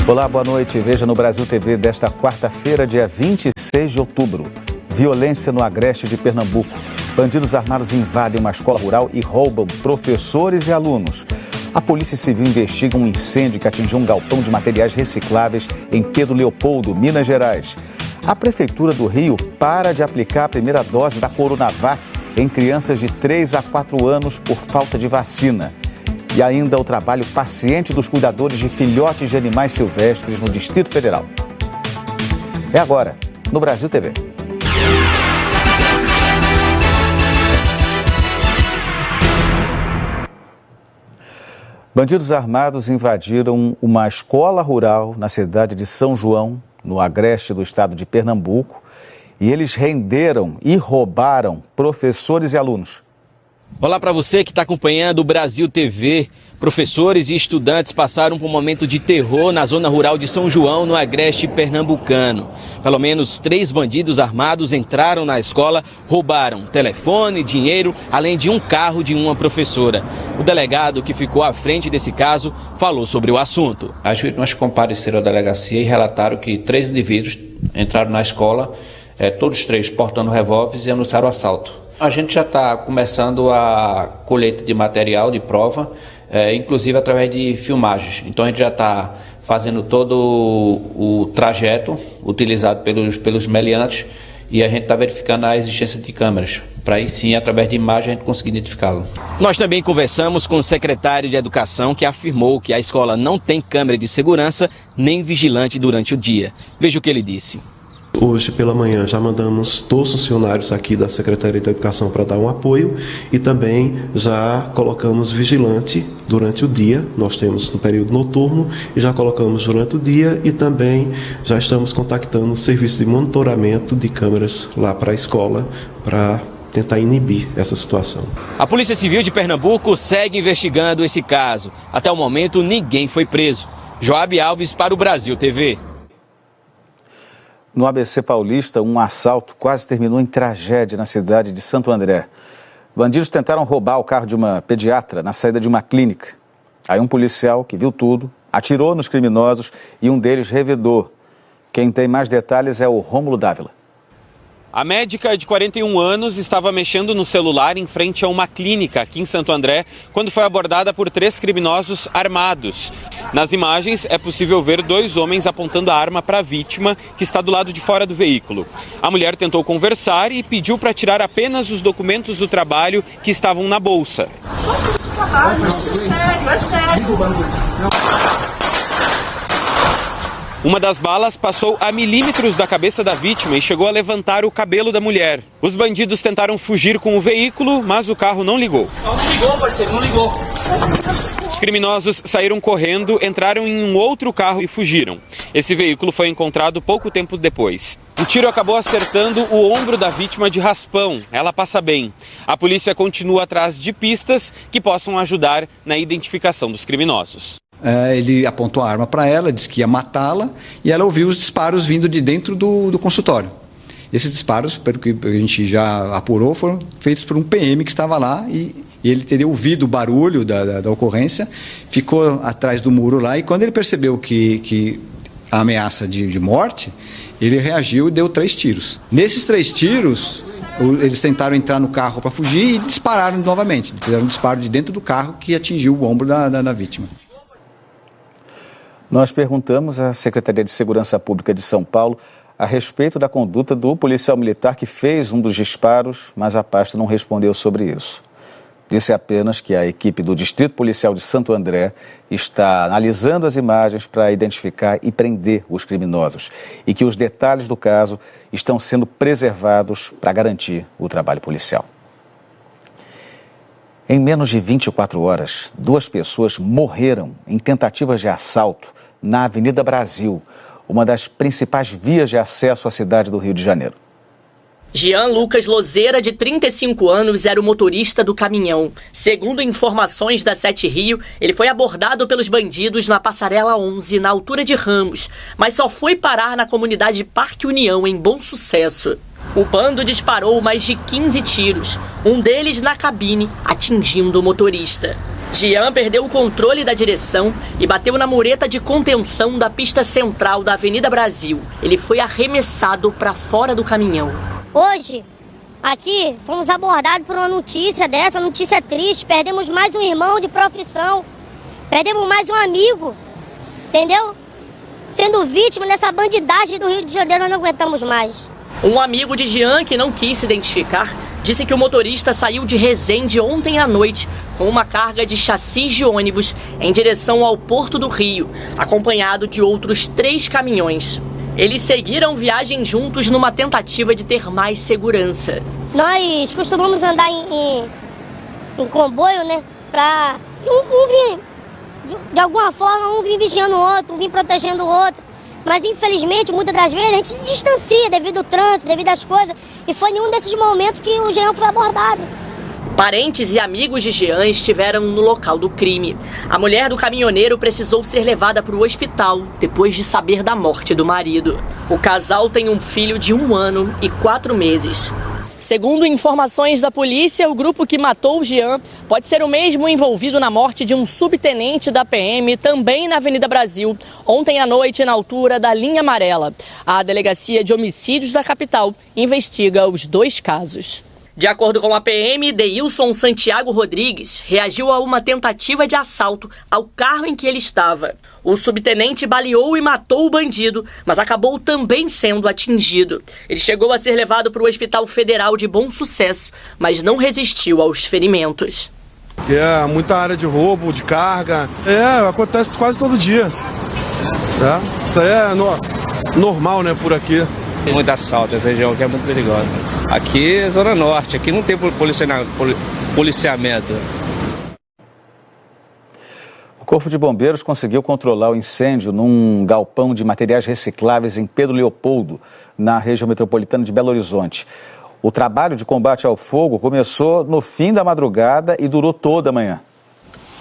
Olá, boa noite. Veja no Brasil TV desta quarta-feira, dia 26 de outubro. Violência no Agreste de Pernambuco. Bandidos armados invadem uma escola rural e roubam professores e alunos. A Polícia Civil investiga um incêndio que atingiu um galpão de materiais recicláveis em Pedro Leopoldo, Minas Gerais. A Prefeitura do Rio para de aplicar a primeira dose da Coronavac em crianças de 3 a 4 anos por falta de vacina. E ainda o trabalho paciente dos cuidadores de filhotes de animais silvestres no Distrito Federal. É agora, no Brasil TV. Bandidos armados invadiram uma escola rural na cidade de São João, no agreste do estado de Pernambuco, e eles renderam e roubaram professores e alunos. Olá para você que está acompanhando o Brasil TV. Professores e estudantes passaram por um momento de terror na zona rural de São João, no agreste pernambucano. Pelo menos 3 bandidos armados entraram na escola, roubaram telefone, dinheiro, além de um carro de uma professora. O delegado que ficou à frente desse caso falou sobre o assunto. As vítimas compareceram à delegacia e relataram que 3 indivíduos entraram na escola, todos 3 portando revólveres, e anunciaram o assalto. A gente já está começando a colheita de material, de prova, inclusive através de filmagens. Então a gente já está fazendo todo o trajeto utilizado pelos meliantes e a gente está verificando a existência de câmeras, para aí sim, através de imagem, a gente conseguir identificá-lo. Nós também conversamos com o secretário de Educação, que afirmou que a escola não tem câmera de segurança nem vigilante durante o dia. Veja o que ele disse. Hoje pela manhã já mandamos todos os funcionários aqui da Secretaria de Educação para dar um apoio e também já colocamos vigilante durante o dia. Nós temos no período noturno e já colocamos durante o dia e também já estamos contactando o serviço de monitoramento de câmeras lá para a escola para tentar inibir essa situação. A Polícia Civil de Pernambuco segue investigando esse caso. Até o momento ninguém foi preso. Joab Alves para o Brasil TV. No ABC Paulista, um assalto quase terminou em tragédia na cidade de Santo André. Bandidos tentaram roubar o carro de uma pediatra na saída de uma clínica. Aí um policial que viu tudo, atirou nos criminosos e um deles revidou. Quem tem mais detalhes é o Rômulo Dávila. A médica de 41 anos estava mexendo no celular em frente a uma clínica aqui em Santo André quando foi abordada por 3 criminosos armados. Nas imagens é possível ver 2 homens apontando a arma para a vítima, que está do lado de fora do veículo. A mulher tentou conversar e pediu para tirar apenas os documentos do trabalho que estavam na bolsa. Só coisa de trabalho, isso é sério. Uma das balas passou a milímetros da cabeça da vítima e chegou a levantar o cabelo da mulher. Os bandidos tentaram fugir com o veículo, mas o carro não ligou. Não ligou, parceiro, não ligou. Os criminosos saíram correndo, entraram em um outro carro e fugiram. Esse veículo foi encontrado pouco tempo depois. O tiro acabou acertando o ombro da vítima de raspão. Ela passa bem. A polícia continua atrás de pistas que possam ajudar na identificação dos criminosos. Ele apontou a arma para ela, disse que ia matá-la e ela ouviu os disparos vindo de dentro do consultório. Esses disparos, pelo que a gente já apurou, foram feitos por um PM que estava lá e ele teria ouvido o barulho da ocorrência, ficou atrás do muro lá e quando ele percebeu que a ameaça de morte, ele reagiu e deu 3 tiros. Nesses 3 tiros, eles tentaram entrar no carro para fugir e dispararam novamente. Fizeram um disparo de dentro do carro que atingiu o ombro da vítima. Nós perguntamos à Secretaria de Segurança Pública de São Paulo a respeito da conduta do policial militar que fez um dos disparos, mas a pasta não respondeu sobre isso. Disse apenas que a equipe do Distrito Policial de Santo André está analisando as imagens para identificar e prender os criminosos e que os detalhes do caso estão sendo preservados para garantir o trabalho policial. Em menos de 24 horas, 2 pessoas morreram em tentativas de assalto na Avenida Brasil, uma das principais vias de acesso à cidade do Rio de Janeiro. Jean Lucas Lozeira, de 35 anos, era o motorista do caminhão. Segundo informações da 7 Rio, ele foi abordado pelos bandidos na Passarela 11, na altura de Ramos, mas só foi parar na comunidade Parque União, em Bom Sucesso. O bando disparou mais de 15 tiros, um deles na cabine, atingindo o motorista. Jean perdeu o controle da direção e bateu na mureta de contenção da pista central da Avenida Brasil. Ele foi arremessado para fora do caminhão. Hoje, aqui, fomos abordados por uma notícia dessa, uma notícia triste. Perdemos mais um irmão de profissão, perdemos mais um amigo, entendeu? Sendo vítima dessa bandidagem do Rio de Janeiro, nós não aguentamos mais. Um amigo de Jean, que não quis se identificar, disse que o motorista saiu de Resende ontem à noite com uma carga de chassis de ônibus em direção ao Porto do Rio, acompanhado de outros 3 caminhões. Eles seguiram viagem juntos numa tentativa de ter mais segurança. Nós costumamos andar em comboio, né? Pra um vir, de alguma forma, um vir vigiando o outro, um vir protegendo o outro. Mas, infelizmente, muitas das vezes a gente se distancia devido ao trânsito, devido às coisas. E foi em um desses momentos que o Jean foi abordado. Parentes e amigos de Jean estiveram no local do crime. A mulher do caminhoneiro precisou ser levada para o hospital depois de saber da morte do marido. O casal tem um filho de 1 ano e 4 meses. Segundo informações da polícia, o grupo que matou o Jean pode ser o mesmo envolvido na morte de um subtenente da PM, também na Avenida Brasil, ontem à noite, na altura da linha amarela. A Delegacia de Homicídios da capital investiga os 2 casos. De acordo com a PM, Deilson Santiago Rodrigues reagiu a uma tentativa de assalto ao carro em que ele estava. O subtenente baleou e matou o bandido, mas acabou também sendo atingido. Ele chegou a ser levado para o Hospital Federal de Bom Sucesso, mas não resistiu aos ferimentos. É muita área de roubo, de carga. Acontece quase todo dia. Isso aí é normal, né, por aqui. Tem muito assalto, essa região aqui é muito perigosa. Aqui é Zona Norte, aqui não tem policiamento. O Corpo de Bombeiros conseguiu controlar o incêndio num galpão de materiais recicláveis em Pedro Leopoldo, na região metropolitana de Belo Horizonte. O trabalho de combate ao fogo começou no fim da madrugada e durou toda a manhã.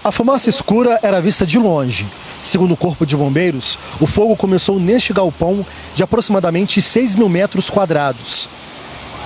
A fumaça escura era vista de longe. Segundo o Corpo de Bombeiros, o fogo começou neste galpão de aproximadamente 6 mil metros quadrados.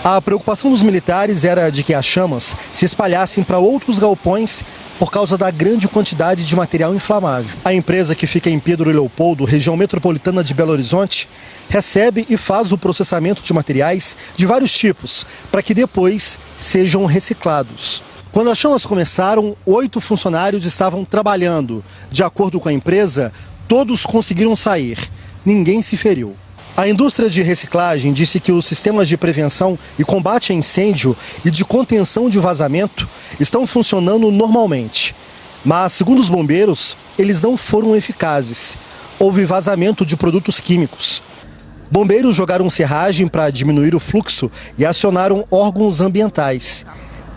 A preocupação dos militares era de que as chamas se espalhassem para outros galpões por causa da grande quantidade de material inflamável. A empresa, que fica em Pedro Leopoldo, região metropolitana de Belo Horizonte, recebe e faz o processamento de materiais de vários tipos para que depois sejam reciclados. Quando as chamas começaram, 8 funcionários estavam trabalhando. De acordo com a empresa, todos conseguiram sair. Ninguém se feriu. A indústria de reciclagem disse que os sistemas de prevenção e combate a incêndio e de contenção de vazamento estão funcionando normalmente. Mas, segundo os bombeiros, eles não foram eficazes. Houve vazamento de produtos químicos. Bombeiros jogaram serragem para diminuir o fluxo e acionaram órgãos ambientais.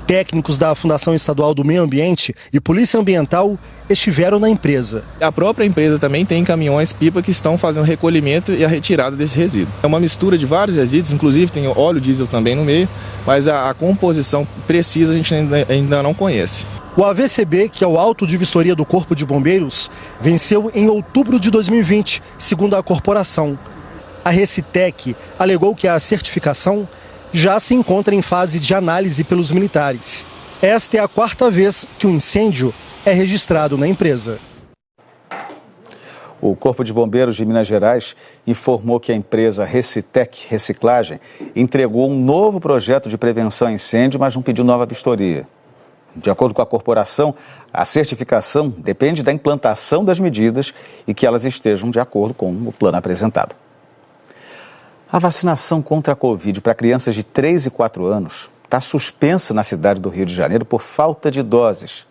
Técnicos da Fundação Estadual do Meio Ambiente e Polícia Ambiental estiveram na empresa. A própria empresa também tem caminhões-pipa que estão fazendo o recolhimento e a retirada desse resíduo. É uma mistura de vários resíduos, inclusive tem óleo diesel também no meio, mas a composição precisa a gente ainda não conhece. O AVCB, que é o auto de vistoria do Corpo de Bombeiros, venceu em outubro de 2020, segundo a corporação. A Recitec alegou que a certificação já se encontra em fase de análise pelos militares. Esta é a 4ª vez que o incêndio é registrado na empresa. O Corpo de Bombeiros de Minas Gerais informou que a empresa Recitec Reciclagem entregou um novo projeto de prevenção a incêndio, mas não pediu nova vistoria. De acordo com a corporação, a certificação depende da implantação das medidas e que elas estejam de acordo com o plano apresentado. A vacinação contra a Covid para crianças de 3 e 4 anos está suspensa na cidade do Rio de Janeiro por falta de doses.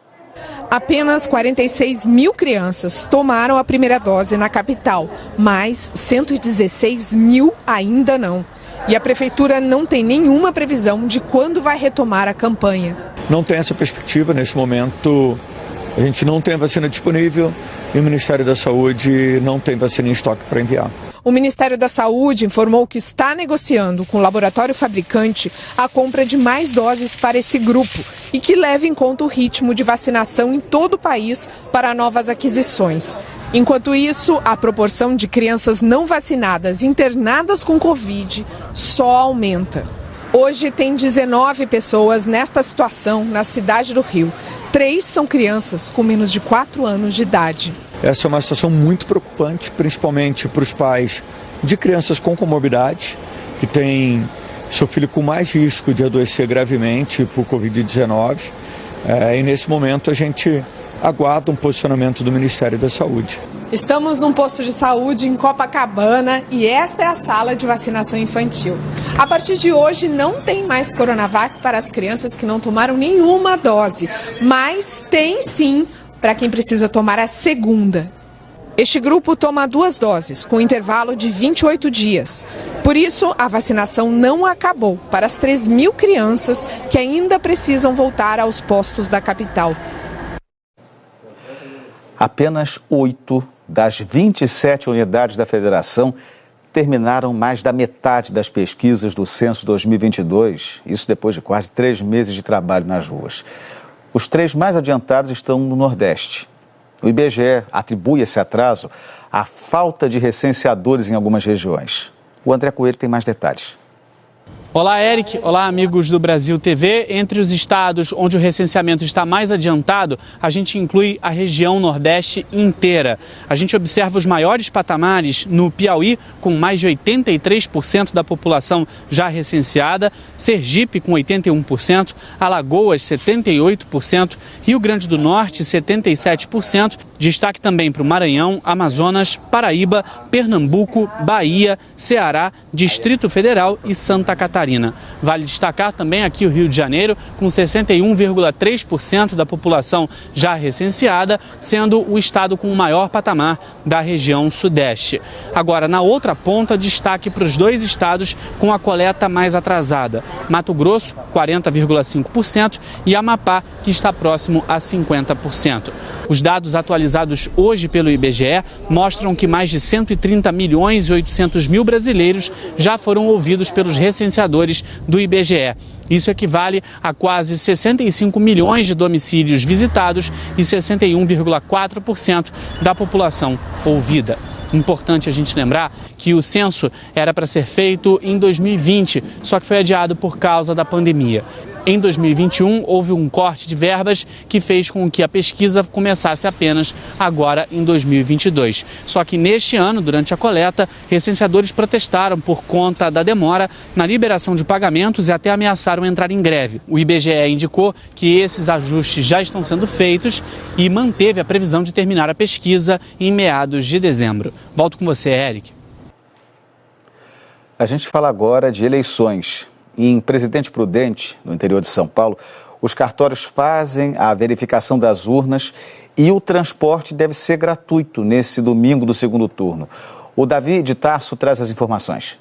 Apenas 46 mil crianças tomaram a primeira dose na capital, mas 116 mil ainda não. E a prefeitura não tem nenhuma previsão de quando vai retomar a campanha. Não tem essa perspectiva nesse momento. A gente não tem vacina disponível e o Ministério da Saúde não tem vacina em estoque para enviar. O Ministério da Saúde informou que está negociando com o laboratório fabricante a compra de mais doses para esse grupo e que leva em conta o ritmo de vacinação em todo o país para novas aquisições. Enquanto isso, a proporção de crianças não vacinadas internadas com Covid só aumenta. Hoje tem 19 pessoas nesta situação na cidade do Rio. 3 são crianças com menos de 4 anos de idade. Essa é uma situação muito preocupante, principalmente para os pais de crianças com comorbidades, que têm seu filho com mais risco de adoecer gravemente por Covid-19. E nesse momento a gente aguarda um posicionamento do Ministério da Saúde. Estamos num posto de saúde em Copacabana e esta é a sala de vacinação infantil. A partir de hoje não tem mais Coronavac para as crianças que não tomaram nenhuma dose, mas tem sim para quem precisa tomar a segunda. Este grupo toma 2 doses, com intervalo de 28 dias. Por isso, a vacinação não acabou para as 3.000 crianças que ainda precisam voltar aos postos da capital. Apenas 8 das 27 unidades da federação terminaram mais da metade das pesquisas do censo 2022, isso depois de quase 3 meses de trabalho nas ruas. Os 3 mais adiantados estão no Nordeste. O IBGE atribui esse atraso à falta de recenseadores em algumas regiões. O André Coelho tem mais detalhes. Olá, Eric. Olá, amigos do Brasil TV. Entre os estados onde o recenseamento está mais adiantado, a gente inclui a região Nordeste inteira. A gente observa os maiores patamares no Piauí, com mais de 83% da população já recenseada, Sergipe com 81%, Alagoas 78%, Rio Grande do Norte 77%. Destaque também para o Maranhão, Amazonas, Paraíba, Pernambuco, Bahia, Ceará, Distrito Federal e Santa Catarina. Vale destacar também aqui o Rio de Janeiro, com 61,3% da população já recenseada, sendo o estado com o maior patamar da região Sudeste. Agora, na outra ponta, destaque para os 2 estados com a coleta mais atrasada. Mato Grosso, 40,5% e Amapá, que está próximo a 50%. Os dados atualizados hoje pelo IBGE mostram que mais de 130 milhões e 800 mil brasileiros já foram ouvidos pelos recenseadores do IBGE. Isso equivale a quase 65 milhões de domicílios visitados e 61,4% da população ouvida. Importante a gente lembrar que o censo era para ser feito em 2020, só que foi adiado por causa da pandemia. Em 2021, houve um corte de verbas que fez com que a pesquisa começasse apenas agora em 2022. Só que neste ano, durante a coleta, recenseadores protestaram por conta da demora na liberação de pagamentos e até ameaçaram entrar em greve. O IBGE indicou que esses ajustes já estão sendo feitos e manteve a previsão de terminar a pesquisa em meados de dezembro. Volto com você, Eric. A gente fala agora de eleições. Em Presidente Prudente, no interior de São Paulo, os cartórios fazem a verificação das urnas e o transporte deve ser gratuito nesse domingo do segundo turno. O Davi de Tarso traz as informações.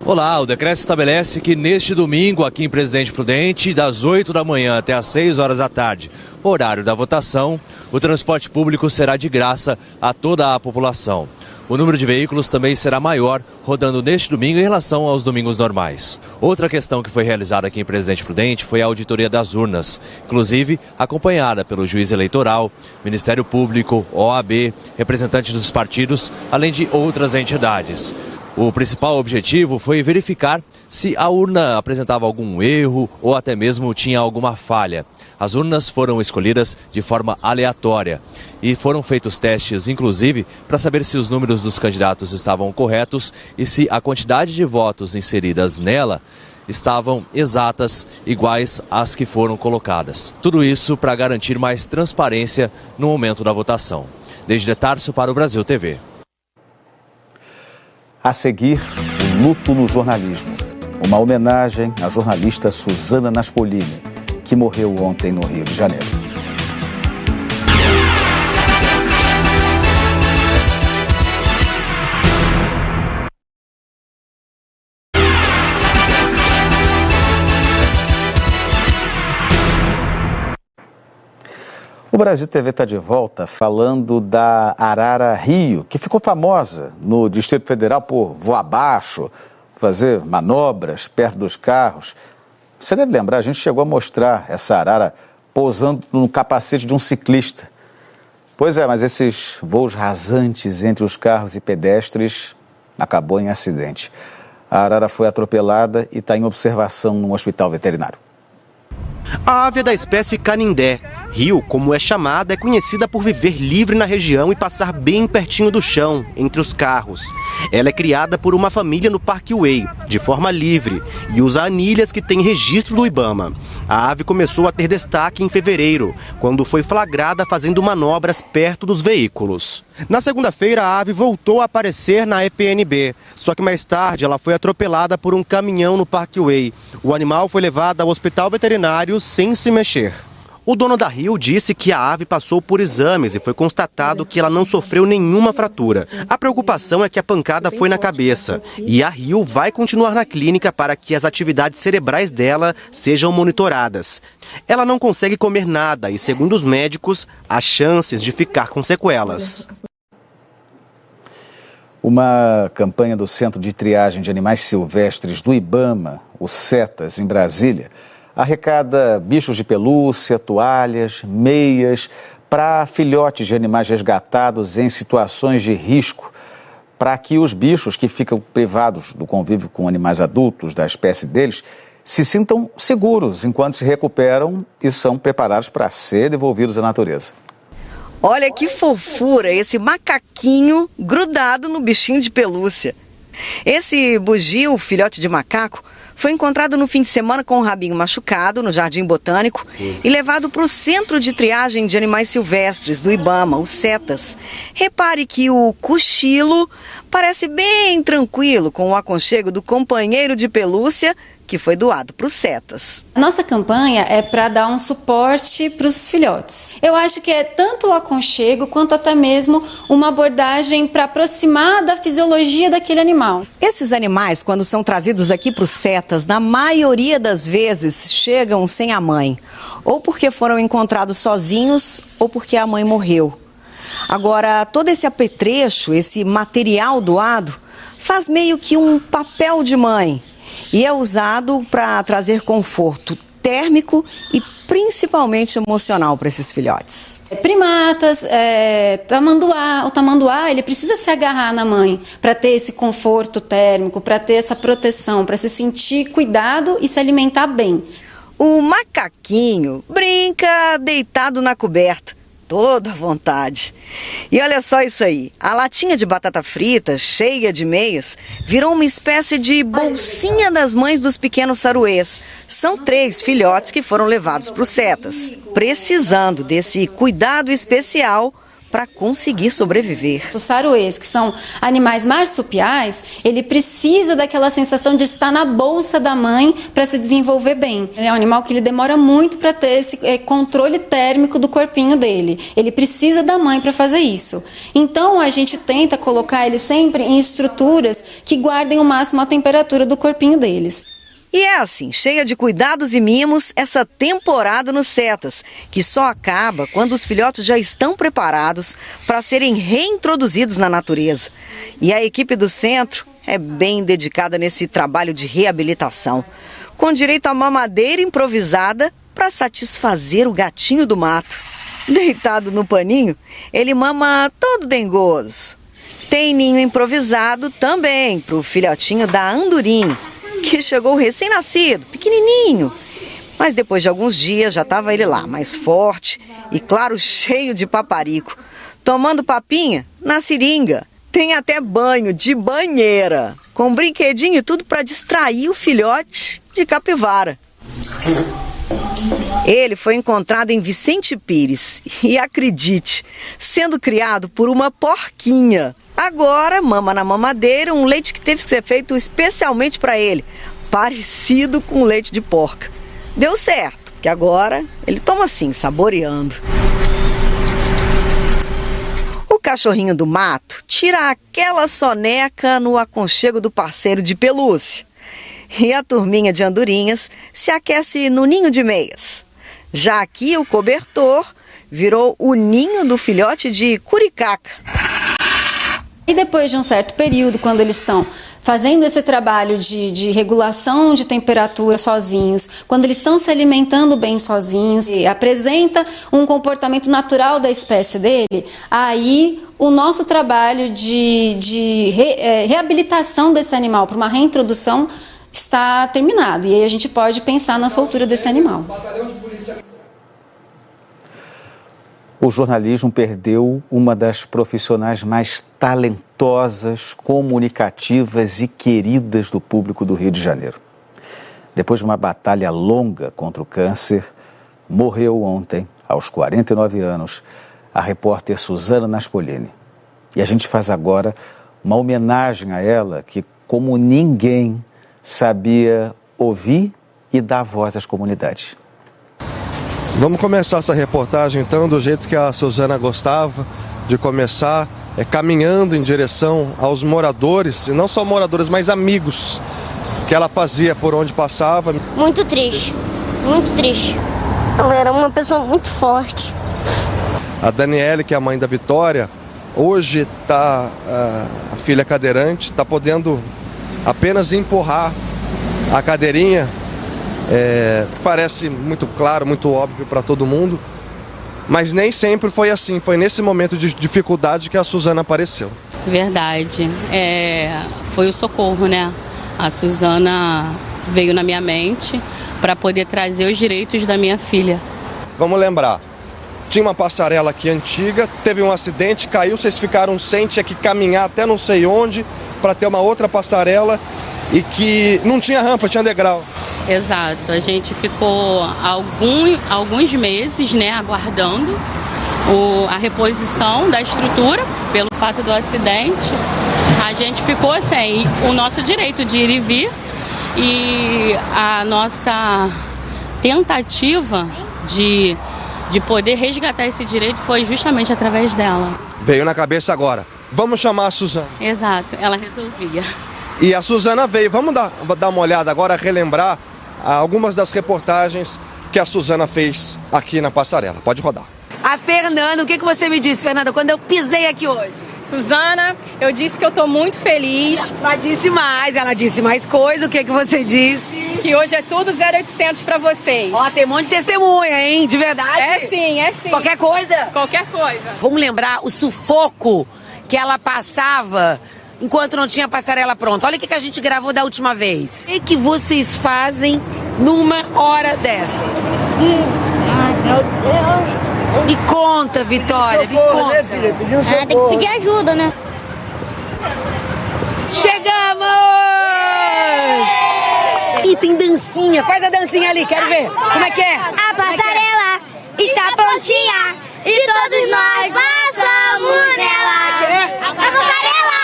Olá, o decreto estabelece que neste domingo, aqui em Presidente Prudente, das 8 da manhã até às 6 horas da tarde, horário da votação, o transporte público será de graça a toda a população. O número de veículos também será maior, rodando neste domingo em relação aos domingos normais. Outra questão que foi realizada aqui em Presidente Prudente foi a auditoria das urnas, inclusive acompanhada pelo juiz eleitoral, Ministério Público, OAB, representantes dos partidos, além de outras entidades. O principal objetivo foi verificar se a urna apresentava algum erro ou até mesmo tinha alguma falha. As urnas foram escolhidas de forma aleatória e foram feitos testes, inclusive, para saber se os números dos candidatos estavam corretos e se a quantidade de votos inseridas nela estavam exatas, iguais às que foram colocadas. Tudo isso para garantir mais transparência no momento da votação. Desde Tarso para o Brasil TV. A seguir, o luto no jornalismo. Uma homenagem à jornalista Suzana Naspolini, que morreu ontem no Rio de Janeiro. O Brasil TV está de volta falando da arara Rio, que ficou famosa no Distrito Federal por voar abaixo, fazer manobras perto dos carros. Você deve lembrar, a gente chegou a mostrar essa arara pousando no capacete de um ciclista. Pois é, mas esses voos rasantes entre os carros e pedestres acabou em acidente. A arara foi atropelada e está em observação no hospital veterinário. A ave é da espécie canindé. Rio, como é chamada, é conhecida por viver livre na região e passar bem pertinho do chão, entre os carros. Ela é criada por uma família no Parkway, de forma livre, e usa anilhas que têm registro do IBAMA. A ave começou a ter destaque em fevereiro, quando foi flagrada fazendo manobras perto dos veículos. Na segunda-feira, a ave voltou a aparecer na EPNB, só que mais tarde ela foi atropelada por um caminhão no Parkway. O animal foi levado ao hospital veterinário sem se mexer. O dono da Rio disse que a ave passou por exames e foi constatado que ela não sofreu nenhuma fratura. A preocupação é que a pancada foi na cabeça e a Rio vai continuar na clínica para que as atividades cerebrais dela sejam monitoradas. Ela não consegue comer nada e, segundo os médicos, há chances de ficar com sequelas. Uma campanha do Centro de Triagem de Animais Silvestres do IBAMA, o CETAS, em Brasília, arrecada bichos de pelúcia, toalhas, meias para filhotes de animais resgatados em situações de risco, para que os bichos que ficam privados do convívio com animais adultos da espécie deles se sintam seguros enquanto se recuperam e são preparados para ser devolvidos à natureza. Olha que fofura esse macaquinho grudado no bichinho de pelúcia. Esse bugio, filhote de macaco, foi encontrado no fim de semana com o rabinho machucado no Jardim Botânico e levado para o Centro de Triagem de Animais Silvestres do IBAMA, o CETAS. Repare que o cochilo parece bem tranquilo com o aconchego do companheiro de pelúcia que foi doado para o CETAS. A nossa campanha é para dar um suporte para os filhotes. Eu acho que é tanto o aconchego quanto até mesmo uma abordagem para aproximar da fisiologia daquele animal. Esses animais, quando são trazidos aqui para o CETAS, na maioria das vezes chegam sem a mãe, ou porque foram encontrados sozinhos ou porque a mãe morreu. Agora, todo esse apetrecho, esse material doado, faz meio que um papel de mãe. E é usado para trazer conforto térmico e principalmente emocional para esses filhotes. Primatas, o tamanduá, ele precisa se agarrar na mãe para ter esse conforto térmico, para ter essa proteção, para se sentir cuidado e se alimentar bem. O macaquinho brinca deitado na coberta, toda à vontade. E olha só isso aí, a latinha de batata frita, cheia de meias, virou uma espécie de bolsinha das mães dos pequenos saruês. São 3 filhotes que foram levados para o CETAS, precisando desse cuidado especial para conseguir sobreviver. Os saruês, que são animais marsupiais, ele precisa daquela sensação de estar na bolsa da mãe para se desenvolver bem. Ele é um animal que ele demora muito para ter esse controle térmico do corpinho dele. Ele precisa da mãe para fazer isso. Então a gente tenta colocar ele sempre em estruturas que guardem o máximo a temperatura do corpinho deles. E é assim, cheia de cuidados e mimos, essa temporada no CETAS, que só acaba quando os filhotes já estão preparados para serem reintroduzidos na natureza. E a equipe do centro é bem dedicada nesse trabalho de reabilitação, com direito a mamadeira improvisada para satisfazer o gatinho do mato. Deitado no paninho, ele mama todo dengoso. Tem ninho improvisado também para o filhotinho da andorinha, que chegou recém-nascido, pequenininho. Mas depois de alguns dias já estava ele lá, mais forte e, claro, cheio de paparico, tomando papinha na seringa. Tem até banho de banheira, com brinquedinho e tudo para distrair o filhote de capivara. Ele foi encontrado em Vicente Pires e, acredite, sendo criado por uma porquinha. Agora mama na mamadeira um leite que teve que ser feito especialmente para ele, parecido com leite de porca. Deu certo, porque agora ele toma assim, saboreando. O cachorrinho do mato tira aquela soneca no aconchego do parceiro de pelúcia. E a turminha de andorinhas se aquece no ninho de meias. Já aqui o cobertor virou o ninho do filhote de curicaca. E depois de um certo período, quando eles estão fazendo esse trabalho de regulação de temperatura sozinhos, quando eles estão se alimentando bem sozinhos e apresenta um comportamento natural da espécie dele, aí o nosso trabalho de reabilitação desse animal para uma reintrodução está terminado. E aí a gente pode pensar na soltura desse animal. O jornalismo perdeu uma das profissionais mais talentosas, comunicativas e queridas do público do Rio de Janeiro. Depois de uma batalha longa contra o câncer, morreu ontem, aos 49 anos, a repórter Suzana Naspolini. E a gente faz agora uma homenagem a ela que, como ninguém, sabia ouvir e dar voz às comunidades. Vamos começar essa reportagem então do jeito que a Suzana gostava de começar, caminhando em direção aos moradores, e não só moradores, mas amigos que ela fazia por onde passava. Muito triste, muito triste. Ela era uma pessoa muito forte. A Daniele, que é a mãe da Vitória, hoje está a filha cadeirante, está podendo apenas empurrar a cadeirinha. Parece muito claro, muito óbvio para todo mundo, mas nem sempre foi assim. Foi nesse momento de dificuldade que a Suzana apareceu. Verdade. Foi o socorro, né? A Suzana veio na minha mente para poder trazer os direitos da minha filha. Vamos lembrar, tinha uma passarela aqui antiga, teve um acidente, caiu, vocês ficaram sem, tinha que caminhar até não sei onde para ter uma outra passarela e que não tinha rampa, tinha degrau. Exato, a gente ficou alguns meses, né, aguardando a reposição da estrutura pelo fato do acidente. A gente ficou sem o nosso direito de ir e vir, e a nossa tentativa de poder resgatar esse direito foi justamente através dela. Veio na cabeça agora, vamos chamar a Suzana. Exato, ela resolvia. E a Suzana veio, vamos dar uma olhada agora, relembrar algumas das reportagens que a Suzana fez aqui na passarela. Pode rodar. A Fernanda, o que você me disse, Fernanda, quando eu pisei aqui hoje? Suzana, eu disse que eu tô muito feliz. Ela disse mais, ela disse mais coisa. O que você disse? Que hoje é tudo 0800 pra vocês. Ó, tem um monte de testemunha, hein? De verdade? É sim, é sim. Qualquer coisa? Qualquer coisa. Vamos lembrar o sufoco que ela passava enquanto não tinha passarela pronta. Olha o que a gente gravou da última vez. O que vocês fazem numa hora dessa? Ai, meu Deus. Me conta, Vitória, me conta. Né, filha? Tem que pedir ajuda, né? Chegamos! E tem dancinha. Faz a dancinha ali, quero ver. Como é que é? A passarela está prontinha e todos nós passamos nela. A passarela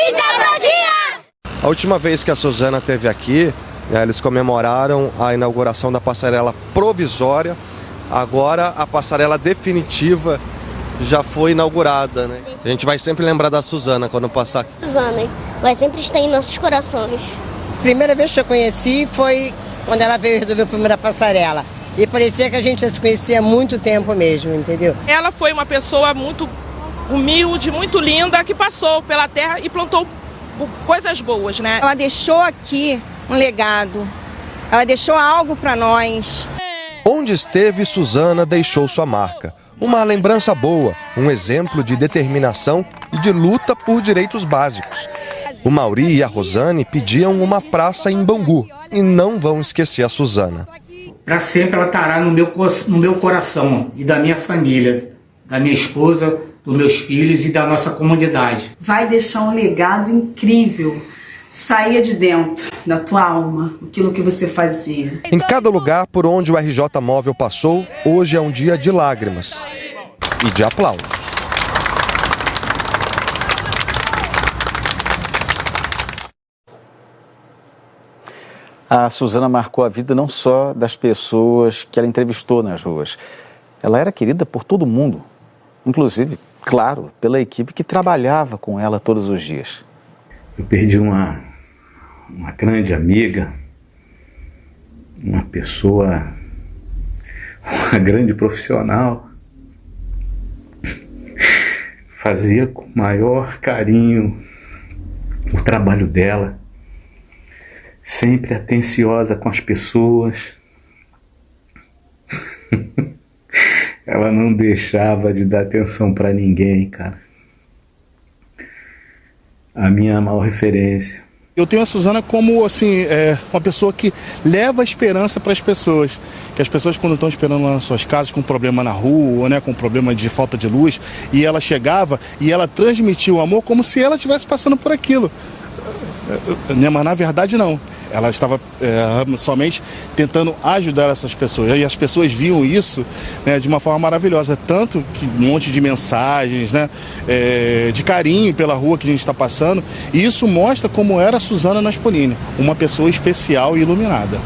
está prontinha! A última vez que a Suzana esteve aqui, eles comemoraram a inauguração da passarela provisória. Agora a passarela definitiva já foi inaugurada, né? A gente vai sempre lembrar da Suzana quando passar aqui. Suzana vai sempre estar em nossos corações. Primeira vez que eu conheci foi quando ela veio resolver a primeira passarela. E parecia que a gente já se conhecia há muito tempo mesmo, entendeu? Ela foi uma pessoa muito humilde, muito linda, que passou pela terra e plantou coisas boas, né? Ela deixou aqui um legado, ela deixou algo para nós. Onde esteve, Suzana deixou sua marca. Uma lembrança boa, um exemplo de determinação e de luta por direitos básicos. O Mauri e a Rosane pediam uma praça em Bangu e não vão esquecer a Suzana. Para sempre ela estará no meu coração e da minha família, da minha esposa, dos meus filhos e da nossa comunidade. Vai deixar um legado incrível. Saía de dentro da tua alma aquilo que você fazia. Em cada lugar por onde o RJ Móvel passou, hoje é um dia de lágrimas e de aplausos. A Suzana marcou a vida não só das pessoas que ela entrevistou nas ruas. Ela era querida por todo mundo, inclusive, claro, pela equipe que trabalhava com ela todos os dias. Eu perdi uma grande amiga, uma pessoa, uma grande profissional. Fazia com maior carinho o trabalho dela, sempre atenciosa com as pessoas. Ela não deixava de dar atenção para ninguém, cara. A minha maior referência. Eu tenho a Suzana como, assim, uma pessoa que leva esperança para as pessoas. Que as pessoas, quando estão esperando lá nas suas casas, com problema na rua, né, com problema de falta de luz, e ela chegava e ela transmitia o amor como se ela estivesse passando por aquilo. Mas na verdade não. Ela estava somente tentando ajudar essas pessoas. E as pessoas viam isso, né, de uma forma maravilhosa. Tanto que um monte de mensagens, né, de carinho pela rua que a gente está passando. E isso mostra como era a Suzana Naspolini, uma pessoa especial e iluminada.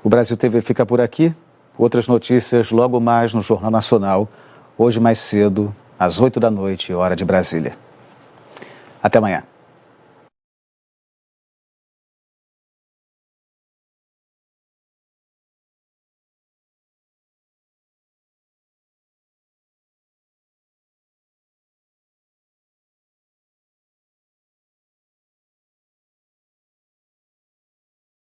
O Brasil TV fica por aqui. Outras notícias logo mais no Jornal Nacional. Hoje mais cedo, às 8 da noite, hora de Brasília. Até amanhã.